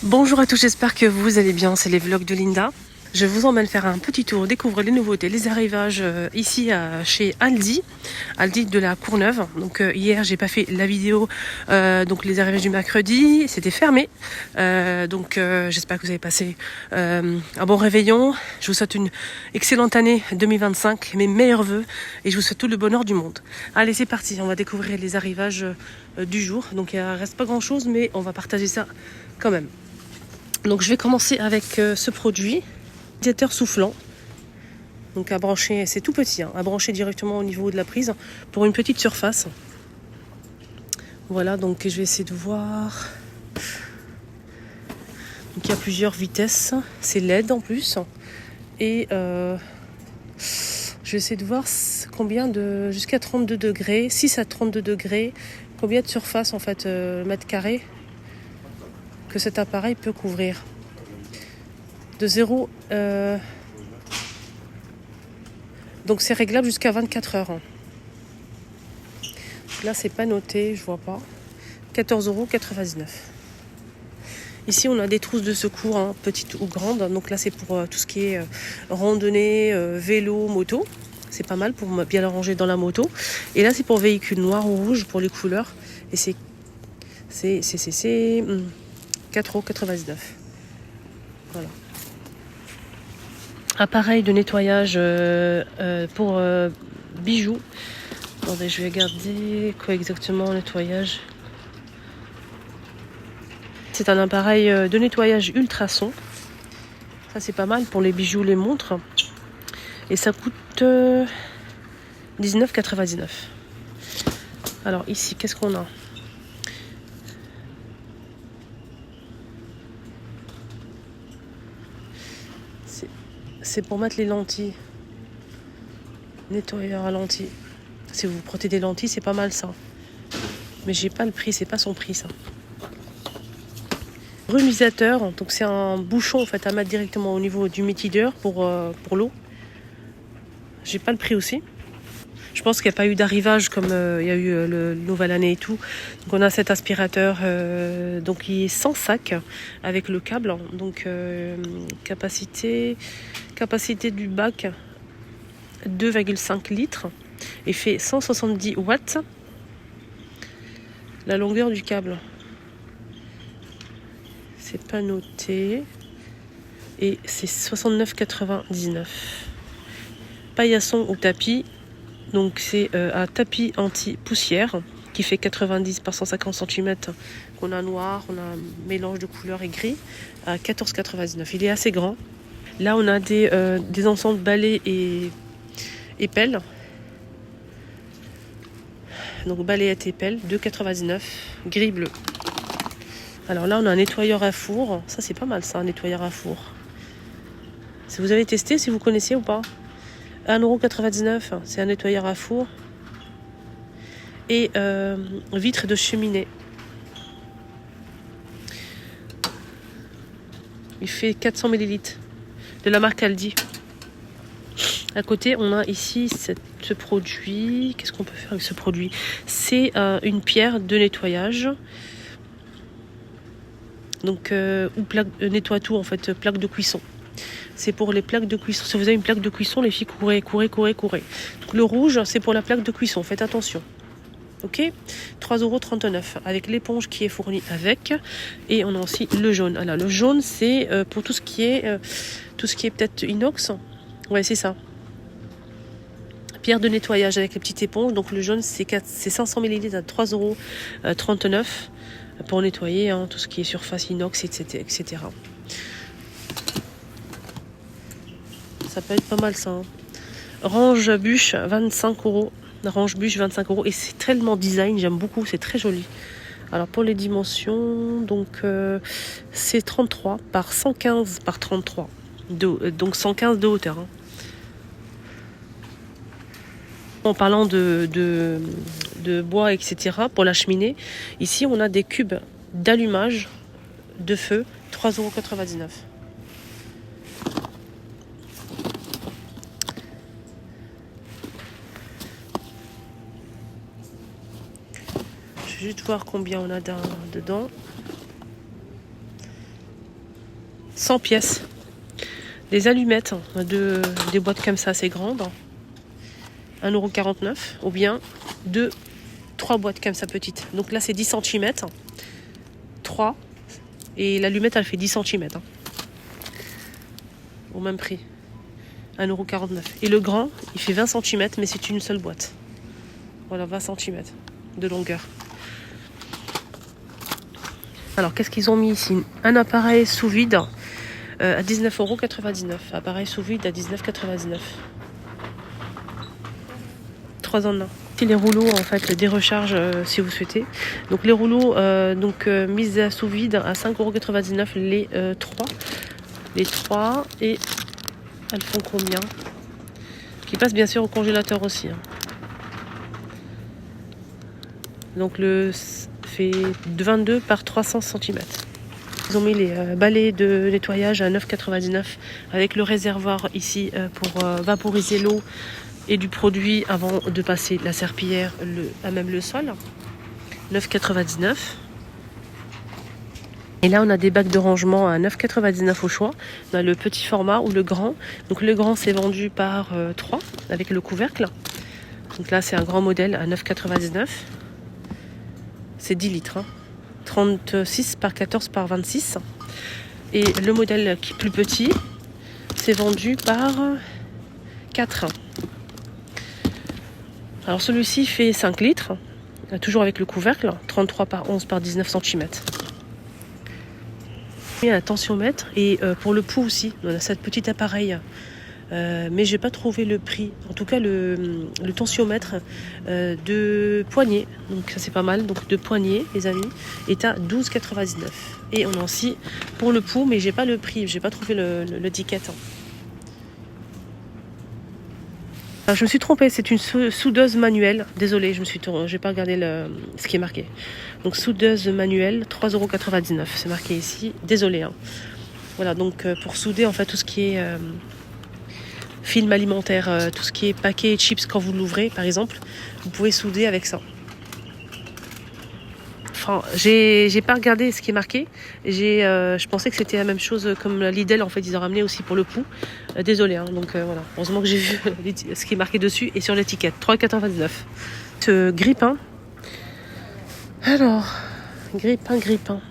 Bonjour à tous, j'espère que vous allez bien, c'est les vlogs de Linda. Je vous emmène faire un petit tour, découvrir les nouveautés, les arrivages ici chez Aldi de la Courneuve. Donc hier j'ai pas fait la vidéo, donc les arrivages du mercredi, c'était fermé. J'espère que vous avez passé un bon réveillon. Je vous souhaite une excellente année 2025, mes meilleurs vœux et je vous souhaite tout le bonheur du monde. Allez, c'est parti, on va découvrir les arrivages du jour. Donc il ne reste pas grand chose, mais on va partager ça quand même. Donc je vais commencer avec ce produit. Radiateur soufflant, donc à brancher, c'est tout petit, à brancher directement au niveau de la prise pour une petite surface. Voilà, donc je vais essayer de voir. Donc il y a plusieurs vitesses, c'est LED en plus, et je vais essayer de voir combien de jusqu'à 32 degrés, 6 à 32 degrés, combien de surface en fait mètres carrés que cet appareil peut couvrir. De 0. Donc c'est réglable jusqu'à 24 heures. Là c'est pas noté, je vois pas. 14,99 €. Ici on a des trousses de secours, petites ou grandes. Donc là c'est pour tout ce qui est randonnée, vélo, moto. C'est pas mal pour bien la ranger dans la moto. Et là c'est pour véhicules noir ou rouge pour les couleurs. Et c'est 4,99 €. Voilà. Appareil de nettoyage pour bijoux. Attendez, je vais regarder quoi exactement nettoyage. C'est un appareil de nettoyage ultrason. Ça c'est pas mal pour les bijoux, les montres. Et ça coûte 19,99 €. Alors ici, qu'est-ce qu'on a ? C'est pour mettre les lentilles. Nettoyeur à lentilles. Si vous prenez des lentilles, c'est pas mal ça. Mais j'ai pas le prix, c'est pas son prix ça. Brumisateur, donc c'est un bouchon en fait à mettre directement au niveau du métideur pour l'eau. J'ai pas le prix aussi. Je pense qu'il n'y a pas eu d'arrivage comme il y a eu le nouvelle année et tout. Donc on a cet aspirateur donc qui est sans sac avec le câble. Donc capacité du bac 2,5 litres et fait 170 watts. La longueur du câble, c'est pas noté. Et c'est 69,99 €. Paillasson ou tapis. Donc c'est un tapis anti-poussière qui fait 90 par 150 cm. On a noir, on a un mélange de couleurs et gris à 14,99 €. Il est assez grand. Là on a des ensembles balais et pelles. Donc balayette et pelle, 2,99 €, gris bleu. Alors là on a un nettoyeur à four. Ça c'est pas mal ça, un nettoyeur à four. Si vous avez testé, si vous connaissez ou pas. 1,99 €, c'est un nettoyeur à four. Et vitre de cheminée. Il fait 400 ml de la marque Aldi. À côté, on a ici ce produit. Qu'est-ce qu'on peut faire avec ce produit ? C'est une pierre de nettoyage. Donc, ou plaque nettoie tout en fait, plaque de cuisson. C'est pour les plaques de cuisson. Si vous avez une plaque de cuisson, les filles, courez. Donc, le rouge, c'est pour la plaque de cuisson. Faites attention. Ok, 3,39 € avec l'éponge qui est fournie avec. Et on a aussi le jaune. Alors, le jaune, c'est pour tout ce qui est peut-être inox. Ouais, c'est ça. Pierre de nettoyage avec les petites éponges. Donc, le jaune, c'est 500 ml à 3,39 € pour nettoyer tout ce qui est surface inox, etc. Ça peut être pas mal ça. Range bûche 25 €. Range bûche 25 € et c'est tellement design, j'aime beaucoup, c'est très joli. Alors pour les dimensions, donc c'est 33 par 115 par 33, donc 115 de hauteur. En parlant de bois, etc. pour la cheminée, ici on a des cubes d'allumage de feu, 3,99 €. Je vais juste voir combien on a dedans. 100 pièces. Des allumettes, des boîtes comme ça, c'est grande. 1,49 € ou bien 3 boîtes comme ça petites. Donc là c'est 10 cm. 3. Et l'allumette elle fait 10 cm. Au même prix. 1,49 €. Et le grand, il fait 20 cm, mais c'est une seule boîte. Voilà, 20 cm de longueur. Alors, qu'est-ce qu'ils ont mis ici? Un appareil sous vide à 19,99 €. Appareil sous vide à 19,99 €. 3 en 1. Les rouleaux, en fait, des recharges si vous souhaitez. Donc, les rouleaux, mise sous vide à 5,99 € les 3. Les 3, et elles font combien? Qui passe bien sûr au congélateur aussi. Hein. Donc le fait 22 par 300 cm. Ils ont mis les balais de nettoyage à 9,99 € avec le réservoir ici pour vaporiser l'eau et du produit avant de passer la serpillière à même le sol. 9,99 €. Et là, on a des bacs de rangement à 9,99 € au choix. On a le petit format ou le grand. Donc le grand, c'est vendu par 3 avec le couvercle. Donc là, c'est un grand modèle à 9,99 €. C'est 10 litres. Hein. 36 par 14 par 26. Et le modèle qui est plus petit, c'est vendu par 4. Alors celui-ci fait 5 litres. Toujours avec le couvercle. 33 par 11 par 19 cm. Il y a un tensiomètre et pour le pouls aussi, on a ce petit appareil, mais j'ai pas trouvé le prix. En tout cas, le tensiomètre de poignet, donc ça c'est pas mal. Donc de poignet, les amis, est à 12,99 €. Et on a aussi pour le pouls, mais j'ai pas le prix, j'ai pas trouvé l'étiquette. Alors, je me suis trompée, c'est une soudeuse manuelle. Désolée, j'ai pas regardé ce qui est marqué. Donc soudeuse manuelle, 3,99 €. C'est marqué ici. Désolée. Hein. Voilà, donc pour souder en fait tout ce qui est film alimentaire, tout ce qui est paquet chips quand vous l'ouvrez, par exemple, vous pouvez souder avec ça. Enfin, j'ai pas regardé ce qui est marqué. Je pensais que c'était la même chose comme Lidl, en fait, ils ont ramené aussi pour le pouls. Désolée, hein, donc voilà. Heureusement que j'ai vu ce qui est marqué dessus et sur l'étiquette. 3,99 €. Ce grille-pain. Alors, grille-pain.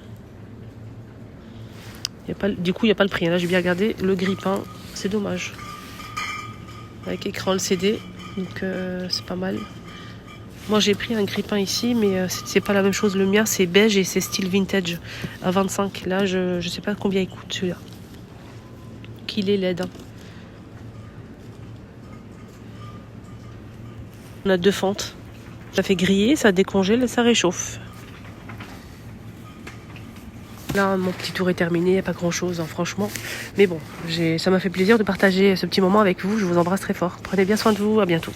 Du coup, il n'y a pas le prix. Là, j'ai bien regardé. Le grille-pain, c'est dommage. Avec écran LCD, donc c'est pas mal. Moi j'ai pris un grille-pain ici, mais c'est pas la même chose. Le mien c'est beige et c'est style vintage à 25. Là je sais pas combien il coûte celui-là. Qu'il est LED. Hein. On a 2 fentes. Ça fait griller, ça décongèle et ça réchauffe. Là mon petit tour est terminé, il n'y a pas grand chose hein, franchement. Mais bon, ça m'a fait plaisir de partager ce petit moment avec vous. Je vous embrasse très fort. Prenez bien soin de vous, à bientôt.